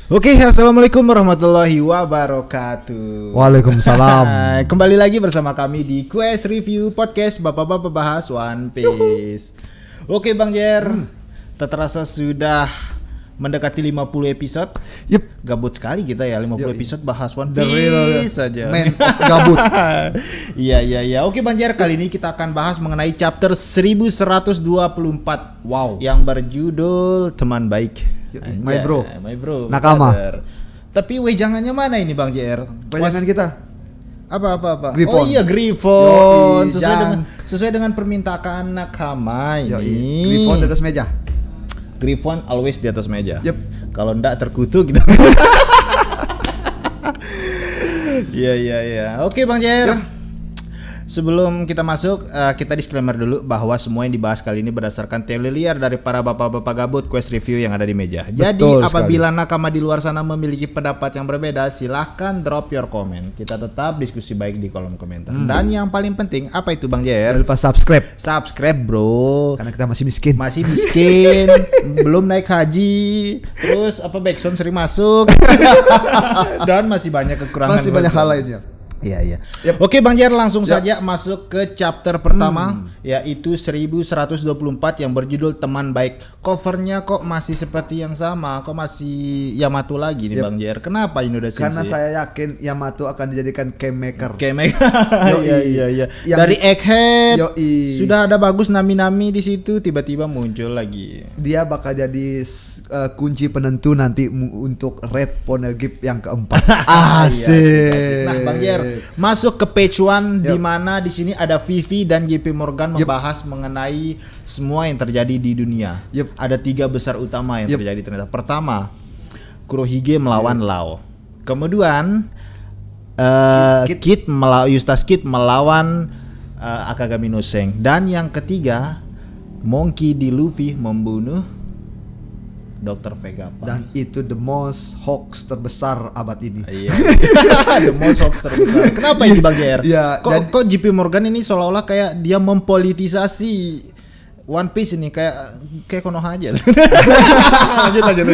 Oke, assalamualaikum warahmatullahi wabarakatuh. Waalaikumsalam. Kembali lagi bersama kami di Quest Review Podcast Bapak-bapak bahas One Piece. Oke Bang Jer, tak terasa sudah mendekati 50 episode. Yep. Gabut sekali kita ya, 50 episode bahas One The real Piece saja. man of gabut. Iya. Oke Bang Jer, kali ini kita akan bahas mengenai chapter 1124. Wow. Yang berjudul Teman Baik. My bro. Nakama. Brother. Tapi wejangannya mana ini Bang JR? Wejangan kita. Apa? Griffon. Oh iya Griffon. Yoi, Sesuai dengan permintaan Nakama ini. Yoi. Griffon di atas meja. Griffon always di atas meja. Yep. Kalau ndak terkutuk gitu. Iya. Oke Bang JR. Yep. Sebelum kita masuk, kita disclaimer dulu bahwa semua yang dibahas kali ini berdasarkan teori liar dari para bapak-bapak gabut Quest Review yang ada di meja. Jadi Betul apabila sekali. nakama di luar sana memiliki pendapat yang berbeda, silahkan drop your comment. Kita tetap diskusi baik di kolom komentar. Dan yang paling penting, apa itu Bang Jangan JR? lupa subscribe. Subscribe bro. Karena kita masih miskin. Masih miskin, belum naik haji, terus backsound sering masuk, dan masih banyak kekurangan. Masih banyak hal lainnya. Iya. Yep. Oke Bang Jer, langsung saja masuk ke chapter pertama, yaitu 1124 yang berjudul Teman Baik. Covernya kok masih seperti yang sama, kok masih Yamato lagi nih Bang Jer. Kenapa ini udah Karena saya yakin Yamato akan dijadikan Kingmaker. Iya. Dari Egghead Yoi. sudah ada bagus nami-nami di situ, tiba-tiba muncul lagi. Dia bakal jadi kunci penentu nanti untuk Red Poneglyph yang keempat. Asik. Nah Bang Jer, masuk ke page 1 di mana di sini ada Vivi dan JP Morgan membahas mengenai semua yang terjadi di dunia. Ada 3 besar utama yang terjadi ternyata. Pertama, Kurohige melawan Lao. Kemudian Eustace Kid melawan Akagami no Sen. Dan yang ketiga, Monkey D. Luffy membunuh Dr. Vegapunk. Dan itu the most hoax terbesar abad ini. Iya. The most hoax terbesar. Kenapa ini Bang JR? Iya, Kok JP Morgan ini seolah-olah kayak dia mempolitisasi One Piece ini kayak Konoha aja. lanjut.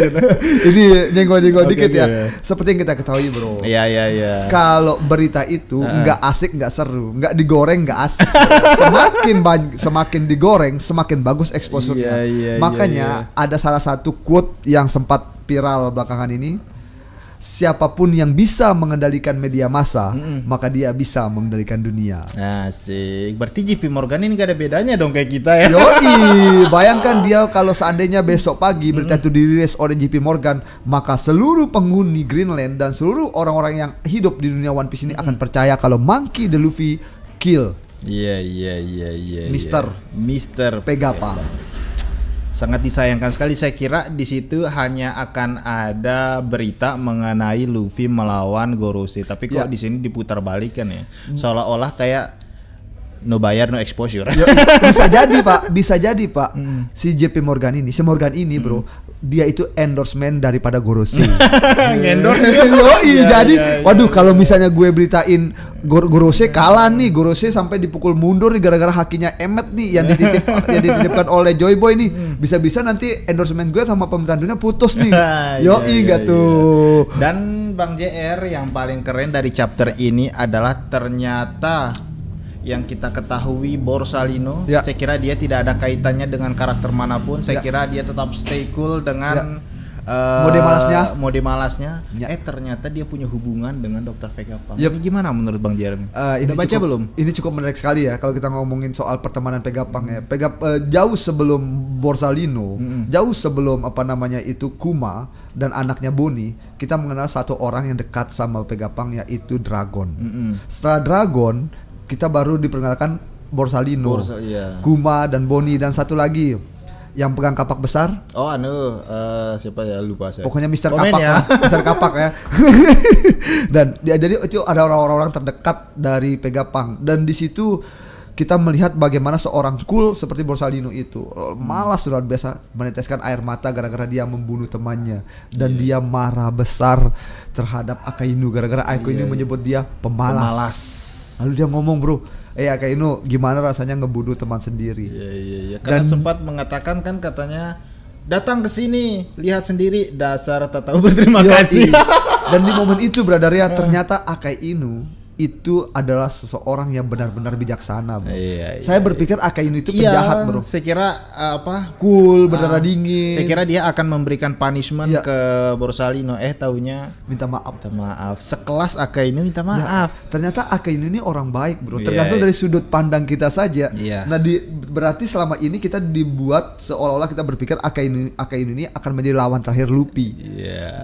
Ini nyenggol-nyenggol dikit ya. Iya. Seperti yang kita ketahui bro. Iya. Kalau berita itu nggak asik, nggak seru, nggak digoreng, nggak asik. Semakin digoreng, semakin bagus exposure-nya. Iya. Makanya ada salah satu quote yang sempat viral belakangan ini. Siapapun yang bisa mengendalikan media massa, maka dia bisa mengendalikan dunia. Asik. Berarti JP Morgan ini gak ada bedanya dong kayak kita ya. Yoi, bayangkan dia kalau seandainya besok pagi berita itu dirilis oleh JP Morgan, maka seluruh penghuni Greenland dan seluruh orang-orang yang hidup di dunia One Piece ini akan percaya kalau Monkey D. Luffy kill Iya. Mister Vegapunk. Sangat disayangkan sekali, saya kira di situ hanya akan ada berita mengenai Luffy melawan Gorosei, tapi kok di sini diputar balik kan ya. Seolah-olah kayak no bayar no exposure. Bisa jadi Pak. Si JP Morgan ini, bro, dia itu endorsement daripada Gorosei. Jadi waduh kalau misalnya gue beritain Gorosei kalah nih, Gorosei sampai dipukul mundur nih gara-gara hakinya Emmet nih yang dititipkan oleh Joy Boy nih. Bisa-bisa nanti endorsement gue sama pemerintahan dunia putus nih. Enggak tuh. Dan Bang JR, yang paling keren dari chapter ini adalah ternyata yang kita ketahui Borsalino, saya kira dia tidak ada kaitannya dengan karakter manapun. Saya kira dia tetap stay cool dengan mode malasnya. Ternyata dia punya hubungan dengan Dr. Vegapunk. Ini gimana menurut Bang Jeremy? Udah baca belum? Ini cukup menarik sekali ya kalau kita ngomongin soal pertemanan Vegapunk ya. Jauh sebelum Borsalino, jauh sebelum Kuma dan anaknya Bonnie, kita mengenal satu orang yang dekat sama Vegapunk, yaitu Dragon. Setelah Dragon, kita baru diperkenalkan Borsalino, Kuma dan Bonnie, dan satu lagi yang pegang kapak besar. Siapa ya, lupa saya. Pokoknya Mister Kapak ya. Mister Kapak ya. Dan jadi itu ada orang-orang terdekat dari Vegapunk, dan di situ kita melihat bagaimana seorang cool seperti Borsalino itu malas luar biasa meneteskan air mata gara-gara dia membunuh temannya, dan dia marah besar terhadap Akainu gara-gara Akainu menyebut dia pemalas. Lalu dia ngomong, bro, Akainu, gimana rasanya ngebunuh teman sendiri? Iya. Karena sempat mengatakan kan katanya datang ke sini, lihat sendiri, dasar tak tahu berterima kasih. Dan di momen itu brother ya, ternyata Akai Inu itu adalah seseorang yang benar-benar bijaksana, bro. Saya berpikir Akai Inu itu penjahat, bro. Saya kira cool, berdarah dingin. Saya kira dia akan memberikan punishment ke Borsalino. Taunya minta maaf. Minta maaf. Sekelas Akai Inu minta maaf. Ternyata Akai Inu ini orang baik, bro. Tergantung dari sudut pandang kita saja. Nah, berarti selama ini kita dibuat seolah-olah kita berpikir Akai Inu ini akan menjadi lawan terakhir Luffy.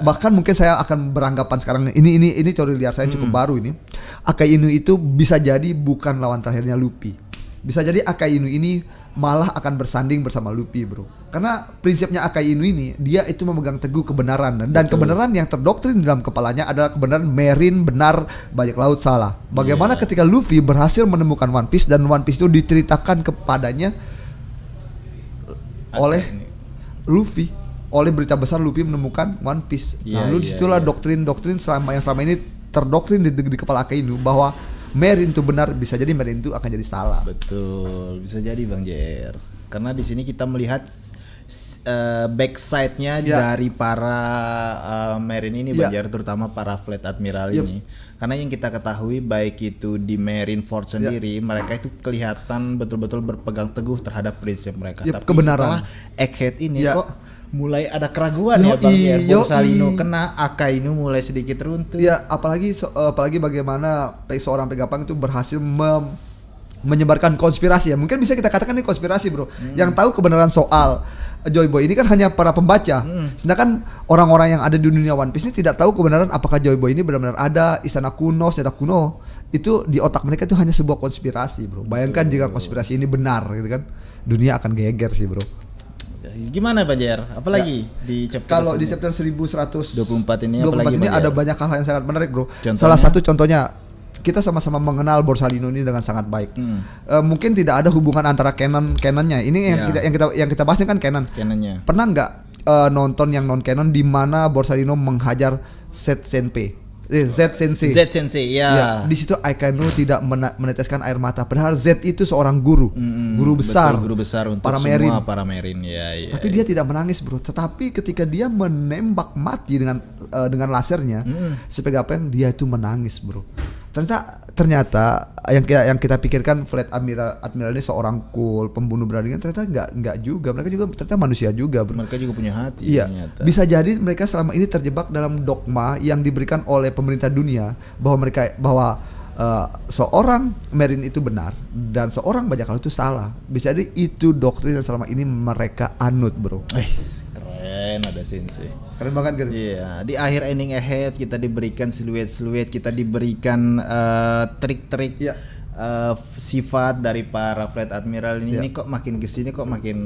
Bahkan mungkin saya akan beranggapan sekarang ini teori liar saya cukup baru ini. Akai Inu itu bisa jadi bukan lawan terakhirnya Luffy. Bisa jadi Akai Inu ini malah akan bersanding bersama Luffy, bro. Karena prinsipnya Akai Inu ini, dia itu memegang teguh kebenaran. Dan kebenaran yang terdoktrin dalam kepalanya adalah kebenaran Marine benar, bajak laut salah. Bagaimana ketika Luffy berhasil menemukan One Piece dan One Piece itu diceritakan kepadanya oleh Luffy. Oleh berita besar Luffy menemukan One Piece. Lalu disitulah doktrin-doktrin selama ini terdoktrin di kepala Akai Inu bahwa Marine itu benar, bisa jadi Marine itu akan jadi salah. Betul, bisa jadi Bang JR. Karena di sini kita melihat backside-nya dari para Marine ini Bang JR, terutama para Fleet Admiral ini. Karena yang kita ketahui baik itu di Marineford sendiri, mereka itu kelihatan betul-betul berpegang teguh terhadap prinsip mereka. Tapi kebenaran. Setelah Egghead ini kok mulai ada keraguan ya Bang JR. Borsalino kena, Akai Inu mulai sedikit runtuh. Apalagi bagaimana seorang Pegapang itu berhasil menyebarkan konspirasi ya. Mungkin bisa kita katakan ini konspirasi, bro. Yang tahu kebenaran soal Joy Boy ini kan hanya para pembaca. Sedangkan orang-orang yang ada di dunia One Piece ini tidak tahu kebenaran apakah Joy Boy ini benar-benar ada, istana kuno, senjata kuno. Itu di otak mereka itu hanya sebuah konspirasi, bro. Bayangkan jika konspirasi ini benar gitu kan. Dunia akan geger sih, bro. Gimana Pak JR? Apalagi di chapter kalau di chapter 1124 ini ada banyak hal yang sangat menarik, bro. Salah satu contohnya kita sama-sama mengenal Borsalino ini dengan sangat baik. Mungkin tidak ada hubungan antara canonnya. Ini yang kita bahas ini kan canonnya. Pernah nggak nonton yang non canon di mana Borsalino menghajar Z Sensei? Z Sensei, ya. Di situ Akai Inu tidak meneteskan air mata. Padahal Z itu seorang guru besar untuk para semua Marine. Ya. Tapi dia tidak menangis, bro. Tetapi ketika dia menembak mati dengan lasernya, si Pegapang dia itu menangis, bro. Ternyata yang kita pikirkan Fleet Admiral ini seorang cool pembunuh beraringan, ternyata enggak juga. Mereka juga ternyata manusia juga, bro. Mereka juga punya hati. Ternyata. Bisa jadi mereka selama ini terjebak dalam dogma yang diberikan oleh pemerintah dunia bahwa seorang Marine itu benar dan seorang bajak laut itu salah. Bisa jadi itu doktrin yang selama ini mereka anut, bro. Keren, ada Sensei. Keren banget gitu. Iya, di akhir ending Egghead kita diberikan siluet-siluet, kita diberikan trik-trik sifat dari para Fleet Admiral ini kok makin kesini kok makin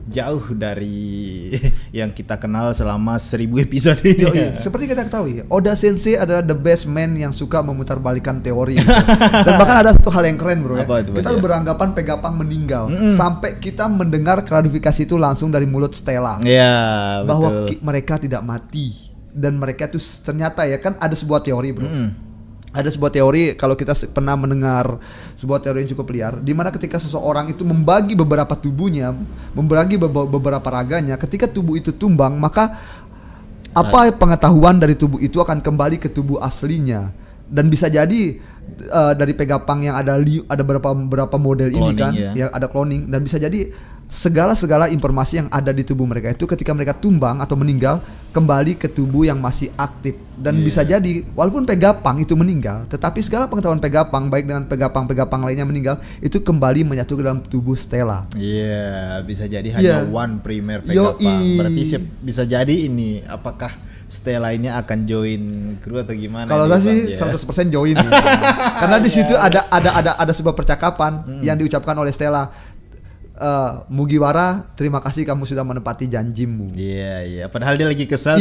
jauh dari yang kita kenal selama 1000 episode ini. Seperti kita ketahui, Oda Sensei adalah the best man yang suka memutarbalikkan teori. Dan bahkan ada satu hal yang keren, bro. Kita beranggapan Pegapang meninggal sampai kita mendengar klarifikasi itu langsung dari mulut Stella. Bahwa mereka tidak mati dan mereka itu ternyata kan ada sebuah teori, bro. Ada sebuah teori, kalau kita pernah mendengar sebuah teori yang cukup liar, di mana ketika seseorang itu membagi beberapa tubuhnya, membagi beberapa raganya, ketika tubuh itu tumbang, maka apa pengetahuan dari tubuh itu akan kembali ke tubuh aslinya. Dan bisa jadi dari Pegapang yang ada beberapa model cloning, ini kan, ada cloning, dan bisa jadi segala informasi yang ada di tubuh mereka itu ketika mereka tumbang atau meninggal kembali ke tubuh yang masih aktif. Dan bisa jadi walaupun Pegapang itu meninggal, tetapi segala pengetahuan Pegapang baik dengan Pegapang lainnya meninggal itu kembali menyatu ke dalam tubuh Stella. Bisa jadi hanya one primer Pegapang. Berarti bisa jadi ini apakah Stella ini akan join kru atau gimana? Kalau saya sih 100% join ya. Karena di situ ada sebuah percakapan yang diucapkan oleh Stella. Mugiwara, terima kasih kamu sudah menepati janjimu. Padahal dia lagi kesal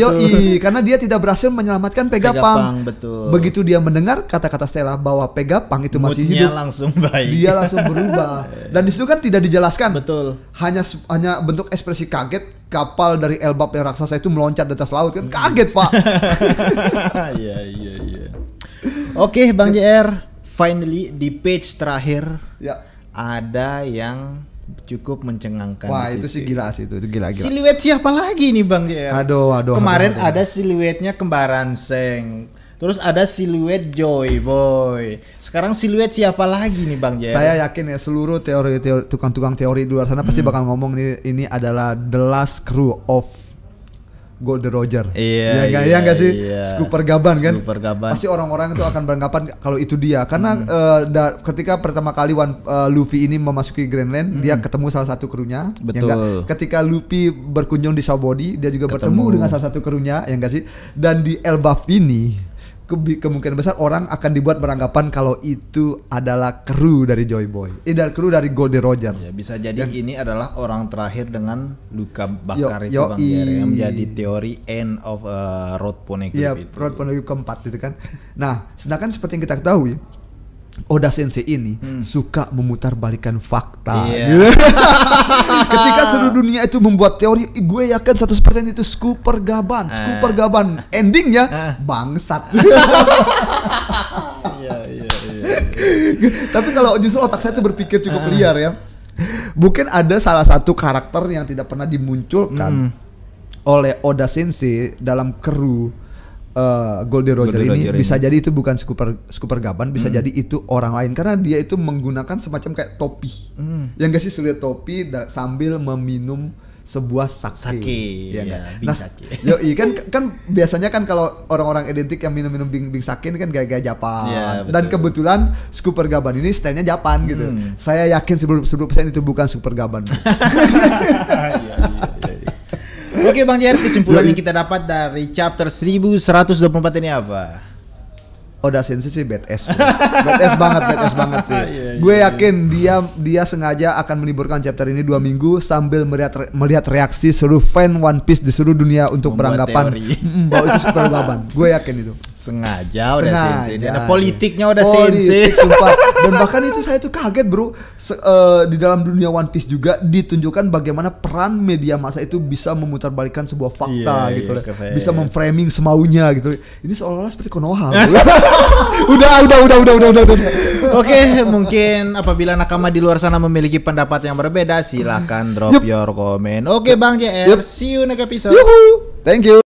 karena dia tidak berhasil menyelamatkan Pegapang. Betul. Begitu dia mendengar kata-kata Stella bahwa Pegapang itu masih hidup, langsung baik. Dia langsung berubah. Dan di situ kan tidak dijelaskan. Betul. Hanya bentuk ekspresi kaget. Kapal dari Elbap yang raksasa itu meloncat di atas laut kan, kaget, Pak. Iya. Oke, Bang JR, finally di page terakhir ada yang cukup mencengangkan. Wah, itu sih gila sih itu gila. Siluet siapa lagi nih Bang JR? Aduh. Kemarin ada siluetnya kembaran Seng. Terus ada siluet Joy Boy. Sekarang siluet siapa lagi nih Bang JR? Saya yakin ya seluruh teori tukang-tukang teori di luar sana pasti bakal ngomong ini adalah the last crew of Goldie Roger. Iya nggak sih? Scooper Gaban kan? Scooper Gaban. Pasti orang-orang itu akan beranggapan kalau itu dia karena ketika pertama kali Luffy ini memasuki Greenland, dia ketemu salah satu krunya. Betul. Ya ketika Luffy berkunjung di Sabaody, dia juga bertemu dengan salah satu krunya, ya nggak sih? Dan di Elbaf ini kemungkinan besar orang akan dibuat beranggapan kalau itu adalah kru dari Joy Boy, kru dari Goldie Roger. Ya, bisa jadi ini adalah orang terakhir dengan luka bakar itu Bang JR, yang menjadi teori end of road poneglyph itu. Iya, road poneglyph keempat itu kan. Nah, sedangkan seperti yang kita ketahui, Oda Sensei ini suka memutarbalikkan fakta. Gitu. Ketika seluruh dunia itu membuat teori, gue yakin 100% itu Scooper Gaban. Endingnya bangsat. Iya. Tapi kalau justru otak saya itu berpikir cukup liar ya. Mungkin ada salah satu karakter yang tidak pernah dimunculkan oleh Oda Sensei dalam kru Goldie Roger ini. Bisa jadi itu bukan Scooper Gaban, bisa jadi itu orang lain karena dia itu menggunakan semacam kayak topi. Yang gak sih sulit topi sambil meminum sebuah sake. Ya, nah, kan biasanya kan kalau orang-orang identik yang minum bing sake ini kan gaya-gaya Japan. Ya, dan kebetulan Scooper Gaban ini stylenya Japan gitu. Saya yakin 10% itu bukan Scooper Gaban. Oke Bang JR, kesimpulan yang kita dapat dari chapter 1124 ini apa? Oda Sensei sih badass badass banget sih. Gue yakin dia sengaja akan meliburkan chapter ini 2 minggu sambil melihat reaksi seluruh fan One Piece di seluruh dunia untuk beranggapan bahwa itu Scooper Gaban. Gue yakin itu. Sengaja Oda Sensei. Ada politiknya Oda Sensei. Sumpah. Dan bahkan itu saya tuh kaget bro. Di dalam dunia One Piece juga ditunjukkan bagaimana peran media massa itu bisa memutarbalikkan sebuah fakta gitu. Bisa memframing semaunya gitu. Ini seolah-olah seperti Konoha. Udah. Oke, mungkin apabila nakama di luar sana memiliki pendapat yang berbeda, silakan drop your comment. Oke Bang JR, see you next episode. Thank you.